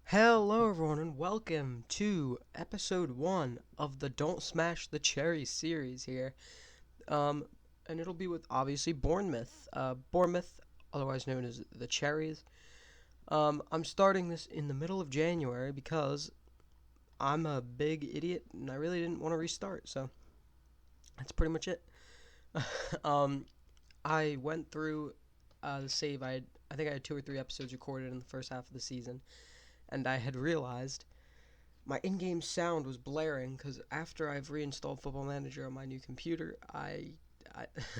Hello, everyone, and welcome to episode 1 of the Don't Smash the Cherries series here. Um, and it'll be with obviously Bournemouth. Bournemouth, otherwise known as the Cherries. I'm starting this in the middle of January because I'm a big idiot and I really didn't want to restart, so that's pretty much it. um, I went through the save. I think I had 2 or 3 episodes recorded in the first half of the season, and I had realized my in-game sound was blaring because after I've reinstalled Football Manager on my new computer, I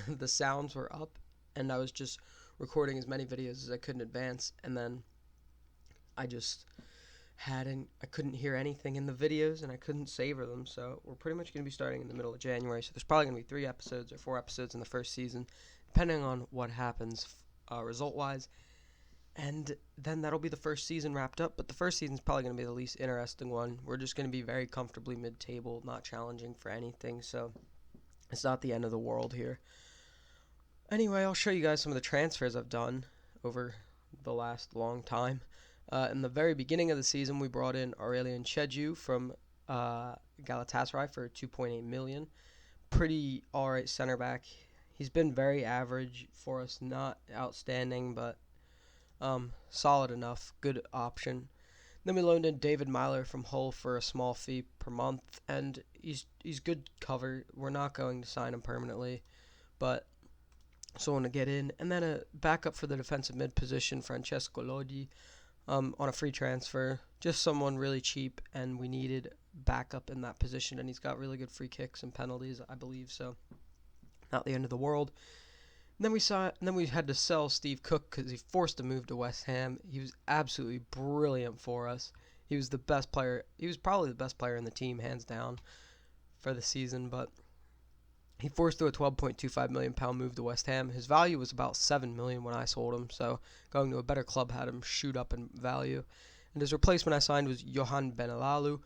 the sounds were up, and I was just recording as many videos as I could in advance, and then I just I couldn't hear anything in the videos, and I couldn't savor them. So we're pretty much going to be starting in the middle of January. So there's probably going to be 3 episodes or 4 episodes in the first season, depending on what happens result-wise. And then that'll be the first season wrapped up, but the first season's probably going to be the least interesting one. We're just going to be very comfortably mid-table, not challenging for anything, so it's not the end of the world here. Anyway, I'll show you guys some of the transfers I've done over the last long time. In the very beginning of the season, we brought in Aurelien Chedju from Galatasaray for 2.8 million. Pretty alright center back. He's been very average for us, not outstanding, but solid enough, good option. Then we loaned in David Myler from Hull for a small fee per month, and he's good cover. We're not going to sign him permanently, but someone to get in. And then a backup for the defensive mid position, Francesco Lodi, on a free transfer. Just someone really cheap, and we needed backup in that position, and he's got really good free kicks and penalties, I believe, so not the end of the world. And then we had to sell Steve Cook because he forced a move to West Ham. He was absolutely brilliant for us. He was the best player. He was probably the best player in the team, hands down, for the season. But he forced through a 12.25 million pound move to West Ham. His value was about 7 million when I sold him. So going to a better club had him shoot up in value. And his replacement I signed was Johan Benalalu.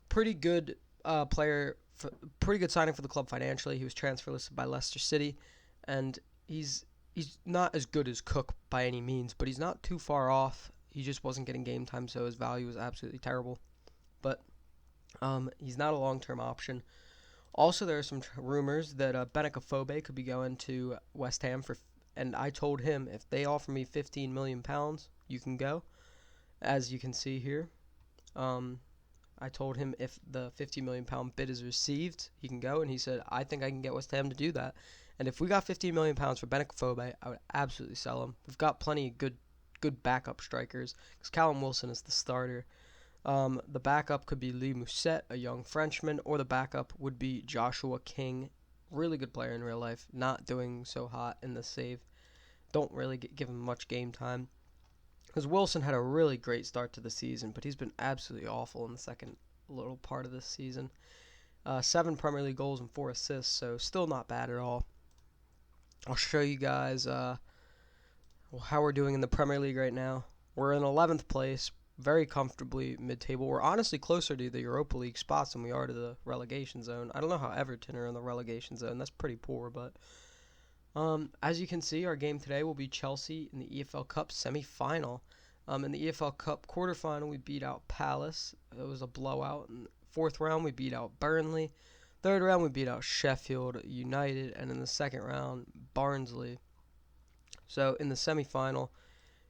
Pretty good player. Pretty good signing for the club financially. He was transfer listed by Leicester City, and he's not as good as Cook by any means, but he's not too far off. He just wasn't getting game time, so his value was absolutely terrible. But he's not a long-term option. Also, there are some rumors that Benica Fobe could be going to West Ham and I told him if they offer me 15 million pounds, you can go. As you can see here, I told him if the 50 million pound bid is received, he can go, and he said I think I can get West Ham to do that. And if we got 15 million pounds for Benica Fobe, I would absolutely sell him. We've got plenty of good backup strikers because Callum Wilson is the starter. The backup could be Lee Mousset, a young Frenchman, or the backup would be Joshua King, really good player in real life, not doing so hot in the save. Don't really give him much game time because Wilson had a really great start to the season, but he's been absolutely awful in the second little part of this season. 7 Premier League goals and 4 assists, so still not bad at all. I'll show you guys how we're doing in the Premier League right now. We're in 11th place, very comfortably mid-table. We're honestly closer to the Europa League spots than we are to the relegation zone. I don't know how Everton are in the relegation zone. That's pretty poor, but as you can see, our game today will be Chelsea in the EFL Cup semi-final. In the EFL Cup quarterfinal, we beat out Palace. It was a blowout. In the 4th round, we beat out Burnley. 3rd round, we beat out Sheffield United, and in the 2nd round, Barnsley. So in the semi-final,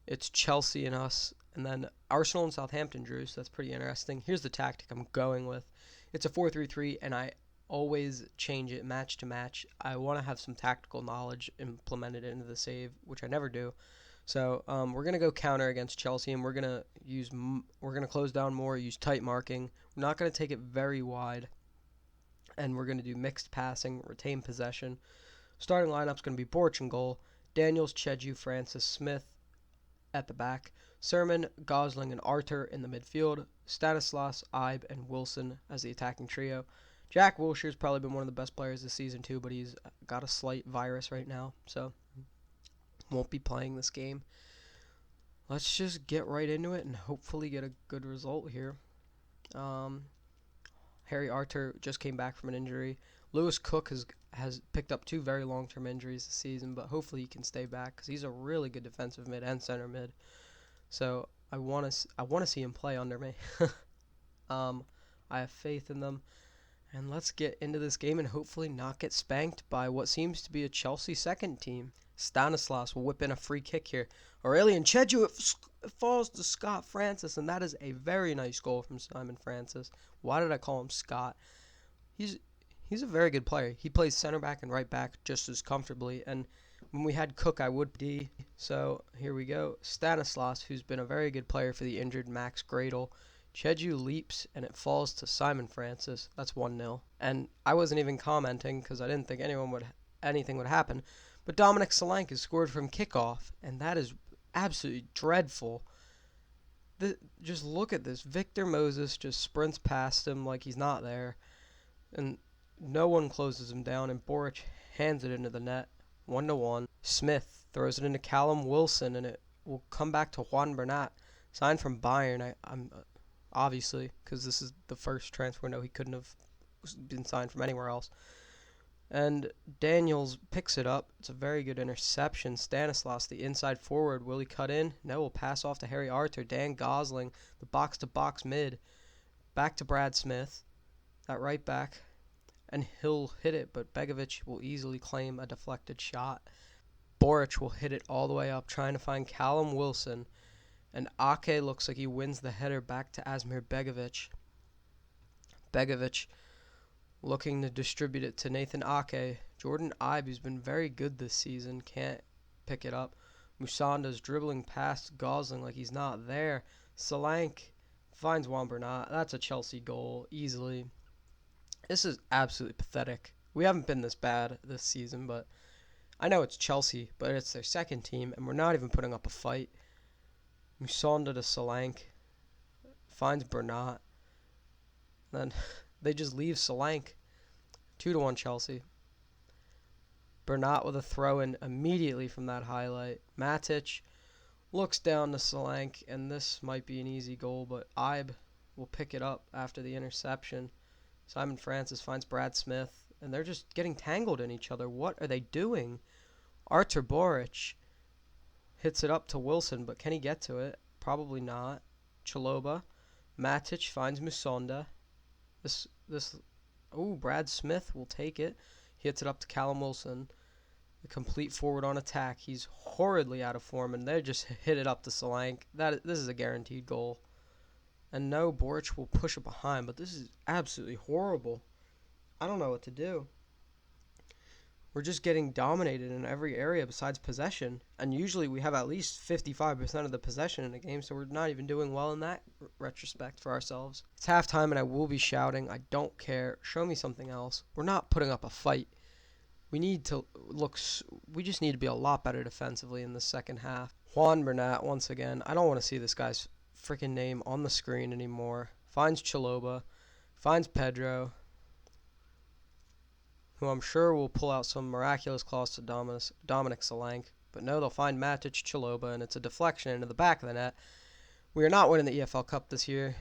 it's Chelsea and us, and then Arsenal and Southampton drew, so that's pretty interesting. Here's the tactic I'm going with. It's a 4-3-3, and I always change it match to match. I want to have some tactical knowledge implemented into the save, which I never do. So we're gonna go counter against Chelsea, and we're gonna close down more, use tight marking. We're not gonna take it very wide, and we're gonna do mixed passing, retain possession. Starting lineup's gonna be Borch in goal, Daniels, Chedju, Francis, Smith at the back, Sermon, Gosling, and Arthur in the midfield, Stanislas, Ibe, and Wilson as the attacking trio. Jack Wilshere's probably been one of the best players this season too, but he's got a slight virus right now, so won't be playing this game. Let's just get right into it and hopefully get a good result here. Harry Arthur just came back from an injury. Lewis Cook has picked up 2 very long-term injuries this season, but hopefully he can stay back because he's a really good defensive mid and center mid. So I want to see him play under me. um, I have faith in them. And let's get into this game and hopefully not get spanked by what seems to be a Chelsea second team. Stanislas will whip in a free kick here. Aurelian Cheju, it falls to Scott Francis, and that is a very nice goal from Simon Francis. Why did I call him Scott? He's he's a very good player. He plays center back and right back just as comfortably. And when we had Cook, I would D. So here we go. Stanislas, who's been a very good player for the injured Max Gradle. Cheju leaps and it falls to Simon Francis. That's 1-0. And I wasn't even commenting because I didn't think anything would happen. But Dominic Solanke scored from kickoff, and that is absolutely dreadful. Just look at this. Victor Moses just sprints past him like he's not there, and no one closes him down. And Boric hands it into the net, 1-1. Smith throws it into Callum Wilson, and it will come back to Juan Bernat, signed from Bayern. I'm obviously because this is the first transfer. No, he couldn't have been signed from anywhere else. And Daniels picks it up. It's a very good interception. Stanislas, the inside forward. Will he cut in? No, will pass off to Harry Arthur. Dan Gosling, the box-to-box mid. Back to Brad Smith, that right back. And he'll hit it, but Begovic will easily claim a deflected shot. Boric will hit it all the way up, trying to find Callum Wilson. And Ake looks like he wins the header back to Asmir Begovic. Begovic looking to distribute it to Nathan Ake. Jordan Ibe, who's been very good this season, can't pick it up. Musanda's dribbling past Gosling like he's not there. Solanke finds Juan Bernat. That's a Chelsea goal, easily. This is absolutely pathetic. We haven't been this bad this season, but I know it's Chelsea, but it's their second team, and we're not even putting up a fight. Musonda to Solanke. Finds Bernat. Then they just leave Solanke. 2-1 Chelsea. Bernat with a throw in immediately from that highlight. Matic looks down to Solanke, and this might be an easy goal, but Ibe will pick it up after the interception. Simon Francis finds Brad Smith, and they're just getting tangled in each other. What are they doing? Artur Boric hits it up to Wilson, but can he get to it? Probably not. Chaloba. Matic finds Musonda. Brad Smith will take it. He hits it up to Callum Wilson. The complete forward on attack. He's horridly out of form, and they just hit it up to Solanke. This is a guaranteed goal. And no, Boric will push it behind, but this is absolutely horrible. I don't know what to do. We're just getting dominated in every area besides possession. And usually we have at least 55% of the possession in a game, so we're not even doing well in that retrospect for ourselves. It's halftime and I will be shouting. I don't care. Show me something else. We're not putting up a fight. We just need to be a lot better defensively in the second half. Juan Bernat, once again. I don't want to see this guy's freaking name on the screen anymore. Finds Chaloba. Finds Pedro, who I'm sure will pull out some miraculous claws to Dominic Solanke. But no, they'll find Matic Chaloba, and it's a deflection into the back of the net. We are not winning the EFL Cup this year.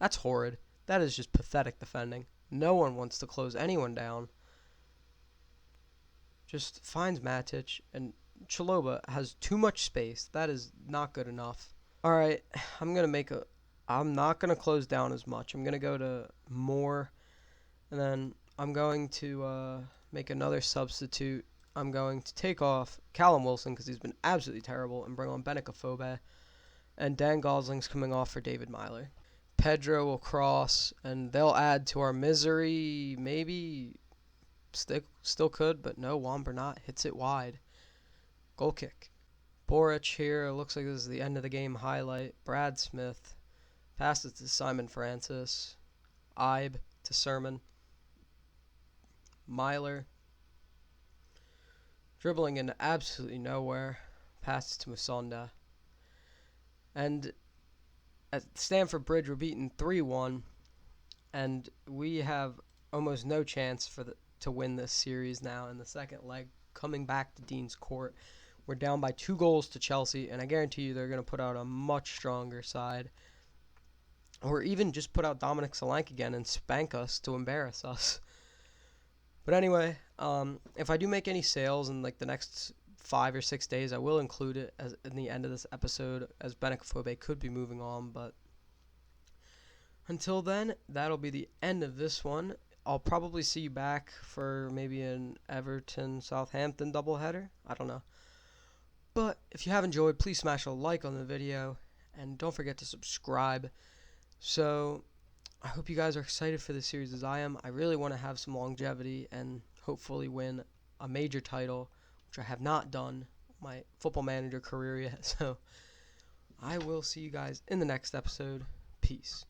That's horrid. That is just pathetic defending. No one wants to close anyone down. Just finds Matic, and Chaloba has too much space. That is not good enough. Alright, I'm not going to close down as much. I'm going to go to more, and then I'm going to make another substitute. I'm going to take off Callum Wilson because he's been absolutely terrible and bring on Benik Afobe. And Dan Gosling's coming off for David Myler. Pedro will cross, and they'll add to our misery. Maybe still could, but no. Juan Bernat hits it wide. Goal kick. Boric here. Looks like this is the end of the game highlight. Brad Smith passes to Simon Francis. Ibe to Sermon. Myler dribbling into absolutely nowhere, passes to Musonda. And at Stamford Bridge, we're beaten 3-1, and we have almost no chance to win this series now in the second leg. Coming back to Dean's Court, we're down by 2 goals to Chelsea, and I guarantee you they're going to put out a much stronger side. Or even just put out Dominic Solanke again and spank us to embarrass us. But anyway, if I do make any sales in like the next 5 or 6 days. I will include it as in the end of this episode, as Benicophobe could be moving on. But until then, that'll be the end of this one. I'll probably see you back for maybe an Everton Southampton doubleheader. I don't know. But if you have enjoyed, please smash a like on the video and don't forget to subscribe. So I hope you guys are excited for this series as I am. I really want to have some longevity and hopefully win a major title, which I have not done my football manager career yet. So I will see you guys in the next episode. Peace.